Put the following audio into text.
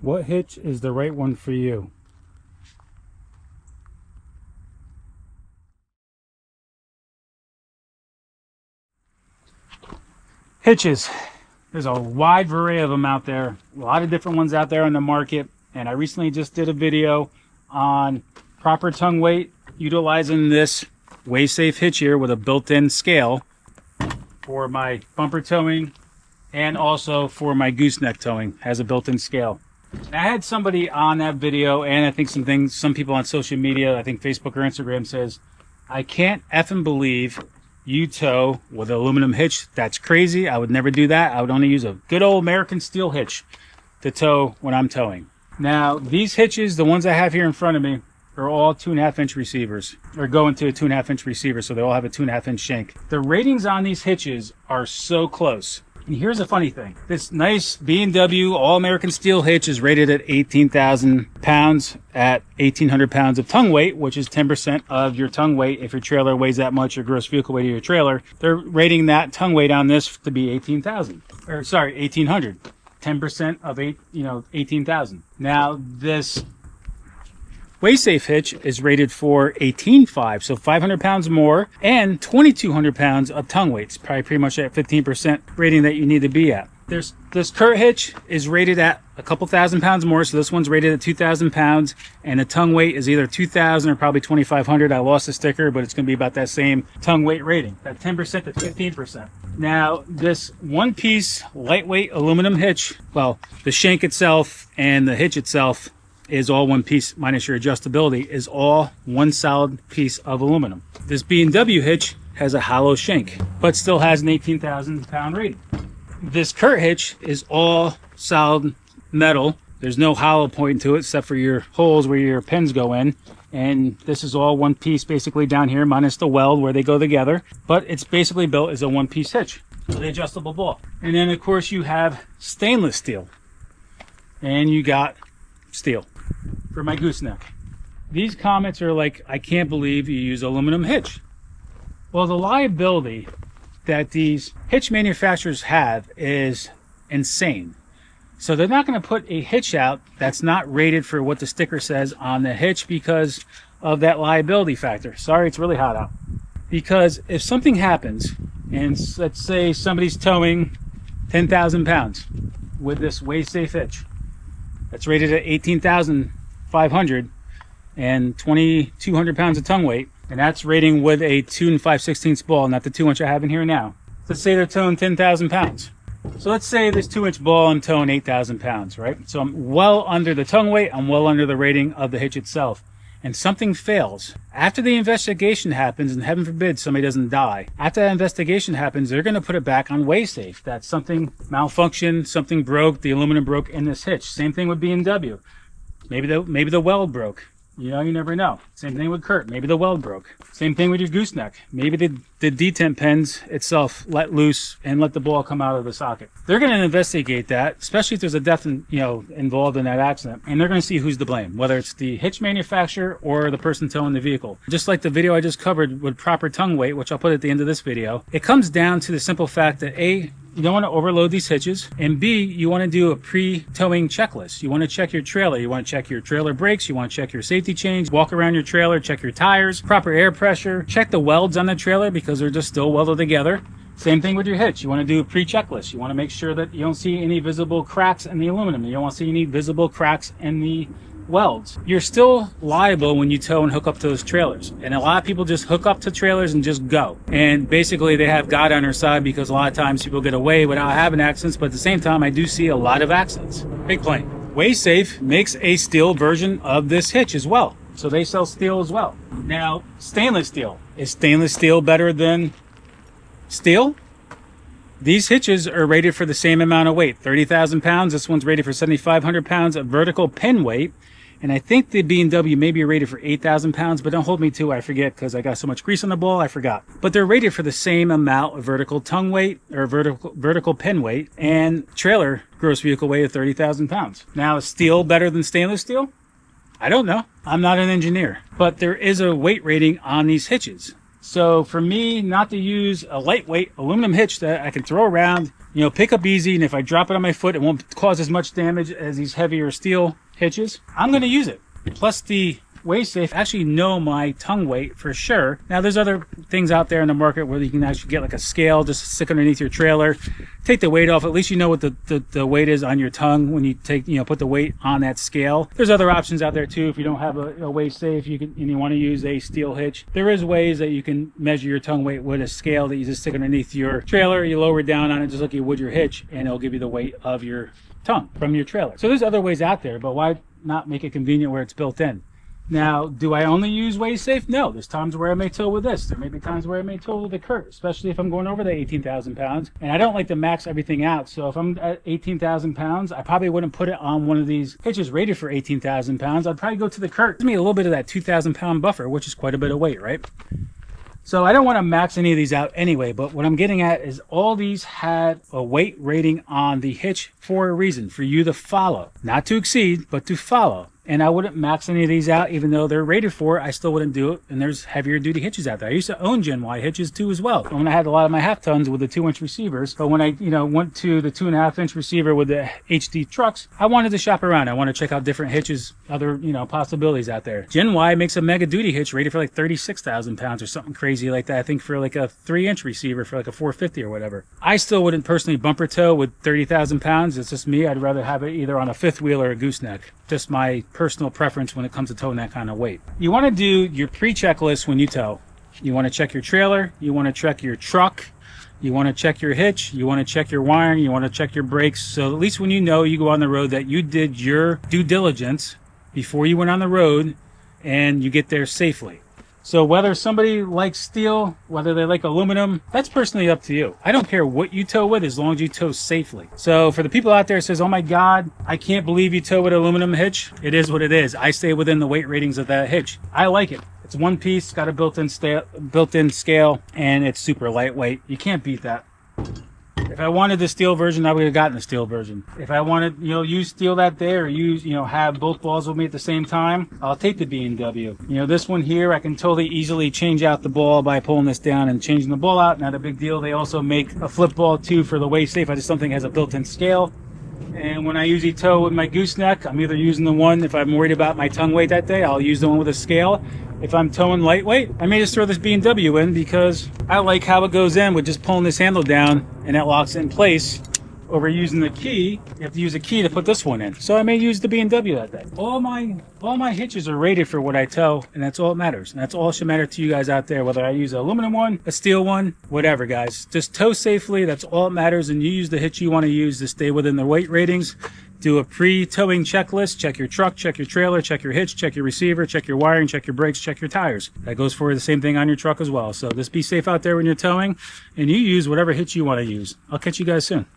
What hitch is the right one for you? Hitches. There's a wide array of them out there. A lot of different ones out there on the market. And I recently just did a video on proper tongue weight utilizing this WaySafe hitch here with a built-in scale for my bumper towing and also for my gooseneck towing. Has a built-in scale. And I had somebody on that video, and I think some people on social media, I think Facebook or Instagram, says, I can't effing believe you tow with an aluminum hitch. That's crazy. I would never do that. I would only use a good old American steel hitch to tow when I'm towing. Now, these hitches, the ones I have here in front of me, are all 2.5 inch receivers. They're going to a 2.5 inch receiver, so they all have a 2.5 inch shank. The ratings on these hitches are so close. And here's a funny thing. This nice B&W all-American steel hitch is rated at 18,000 pounds at 1,800 pounds of tongue weight, which is 10% of your tongue weight. If your trailer weighs that much, your gross vehicle weight of your trailer, they're rating that tongue weight on this to be 18,000. Or sorry, 1,800. 10% of 18,000. Now, this WaySafe hitch is rated for 18.5, so 500 pounds more and 2,200 pounds of tongue weight. It's probably pretty much at 15% rating that you need to be at. This Kurt hitch is rated at a couple thousand pounds more, so this one's rated at 2,000 pounds, and the tongue weight is either 2,000 or probably 2,500. I lost the sticker, but it's going to be about that same tongue weight rating, that 10% to 15%. Now, this one-piece lightweight aluminum hitch, well, the shank itself and the hitch itself is all one piece minus your adjustability, is all one solid piece of aluminum. This B&W hitch has a hollow shank, but still has an 18,000 pound rating. This Kurt hitch is all solid metal. There's no hollow point to it except for your holes where your pins go in. And this is all one piece basically down here minus the weld where they go together. But it's basically built as a one piece hitch with an adjustable ball. And then of course you have stainless steel. And you got steel for my gooseneck. These comments are like, I can't believe you use aluminum hitch. Well, the liability that these hitch manufacturers have is insane. So they're not going to put a hitch out that's not rated for what the sticker says on the hitch because of that liability factor. Sorry, it's really hot out. Because if something happens, and let's say somebody's towing 10,000 pounds with this WaySafe hitch, that's rated at 18,500 and 2,200 pounds of tongue weight, and that's rating with a 2 5/16 ball, not the 2 inch I have in here now. Let's say they're towing 10,000 pounds. So let's say this 2 inch ball, I'm towing 8,000 pounds, right? So I'm well under the tongue weight, I'm well under the rating of the hitch itself. And something fails. After the investigation happens, and heaven forbid somebody doesn't die, after that investigation happens, they're going to put it back on WaySafe. That something malfunctioned, something broke, the aluminum broke in this hitch. Same thing with B&W. Maybe the weld broke. You know, you never know. Same thing with Kurt. Maybe the weld broke. Same thing with your gooseneck. Maybe the detent pins itself let loose and let the ball come out of the socket. They're going to investigate that, especially if there's a death involved in that accident, and they're going to see who's to blame, whether it's the hitch manufacturer or the person towing the vehicle. Just like the video I just covered with proper tongue weight, which I'll put at the end of this video, it comes down to the simple fact that A, you don't want to overload these hitches, and B, you want to do a pre-towing checklist. You want to check your trailer. You want to check your trailer brakes. You want to check your safety chains. Walk around your trailer, check your tires, proper air pressure. Check the welds on the trailer because they're just still welded together. Same thing with your hitch. You want to do a pre-checklist. You want to make sure that you don't see any visible cracks in the aluminum. You don't want to see any visible cracks in the welds. You're still liable when you tow and hook up to those trailers, and a lot of people just hook up to trailers and just go, and basically they have God on their side because a lot of times people get away without having accidents. But at the same time, I do see a lot of accidents. Big plane. WaySafe makes a steel version of this hitch as well, so they sell steel as well. Now, stainless steel. Is stainless steel better than steel? These hitches are rated for the same amount of weight, 30,000 pounds. This one's rated for 7,500 pounds of vertical pin weight. And I think the B&W may be rated for 8,000 pounds, but don't hold me to it. I forget because I got so much grease on the ball, I forgot. But they're rated for the same amount of vertical tongue weight or vertical pin weight and trailer gross vehicle weight of 30,000 pounds. Now, is steel better than stainless steel? I don't know. I'm not an engineer. But there is a weight rating on these hitches. So for me not to use a lightweight aluminum hitch that I can throw around, you know, pick up easy, and if I drop it on my foot, it won't cause as much damage as these heavier steel hitches. I'm going to use it. Plus the weigh safe, actually know my tongue weight for sure. Now there's other things out there in the market where you can actually get like a scale, just stick underneath your trailer, take the weight off. At least you know what the weight is on your tongue when you take, you know, put the weight on that scale. There's other options out there too. If you don't have a weigh safe, you can, and you want to use a steel hitch, there is ways that you can measure your tongue weight with a scale that you just stick underneath your trailer. You lower it down on it just like you would your hitch, and it'll give you the weight of your tongue from your trailer. So there's other ways out there, but why not make it convenient where it's built in? Now, do I only use weigh safe? No, there's times where I may tow with this. There may be times where I may tow with the Kurt, especially if I'm going over the 18,000 pounds. And I don't like to max everything out. So if I'm at 18,000 pounds, I probably wouldn't put it on one of these hitches rated for 18,000 pounds. I'd probably go to the Kurt. Give me a little bit of that 2,000 pound buffer, which is quite a bit of weight, right? So I don't want to max any of these out anyway, but what I'm getting at is all these had a weight rating on the hitch for a reason, for you to follow. Not to exceed, but to follow. And I wouldn't max any of these out, even though they're rated for it. I still wouldn't do it. And there's heavier duty hitches out there. I used to own Gen Y hitches too as well. When I had a lot of my half tons with the 2-inch receivers, but when I, you know, went to the 2.5-inch receiver with the HD trucks, I wanted to shop around. I want to check out different hitches, other, you know, possibilities out there. Gen Y makes a mega duty hitch rated for like 36,000 pounds or something crazy like that. I think for like a 3-inch receiver for like a 450 or whatever. I still wouldn't personally bumper tow with 30,000 pounds. It's just me. I'd rather have it either on a fifth wheel or a gooseneck. Just my personal preference when it comes to towing that kind of weight. You want to do your pre-checklist when you tow. You want to check your trailer, you want to check your truck, you want to check your hitch, you want to check your wiring, you want to check your brakes. So at least when you know you go on the road that you did your due diligence before you went on the road and you get there safely. So whether somebody likes steel, whether they like aluminum, that's personally up to you. I don't care what you tow with as long as you tow safely. So for the people out there that says, oh my God, I can't believe you tow with an aluminum hitch, it is what it is. I stay within the weight ratings of that hitch. I like it. It's one piece, got a built-in scale, and it's super lightweight. You can't beat that. If I wanted the steel version, I would have gotten the steel version. If I wanted, you know, use steel that day or use, you know, have both balls with me at the same time, I'll take the B&W. You know, this one here, I can totally easily change out the ball by pulling this down and changing the ball out. Not a big deal. They also make a flip ball too for the weigh safe. I just don't think it has a built-in scale. And when I usually tow with my gooseneck, I'm either using the one, if I'm worried about my tongue weight that day, I'll use the one with a scale. If I'm towing lightweight, I may just throw this B&W in because I like how it goes in with just pulling this handle down and that locks it in place. Over using the key, you have to use a key to put this one in. So I may use the B&W that day. All my hitches are rated for what I tow, and that's all that matters. And that's all that should matter to you guys out there, whether I use an aluminum one, a steel one, whatever, guys. Just tow safely, that's all that matters, and you use the hitch you want to use to stay within the weight ratings. Do a pre-towing checklist, check your truck, check your trailer, check your hitch, check your receiver, check your wiring, check your brakes, check your tires. That goes for the same thing on your truck as well. So just be safe out there when you're towing, and you use whatever hitch you want to use. I'll catch you guys soon.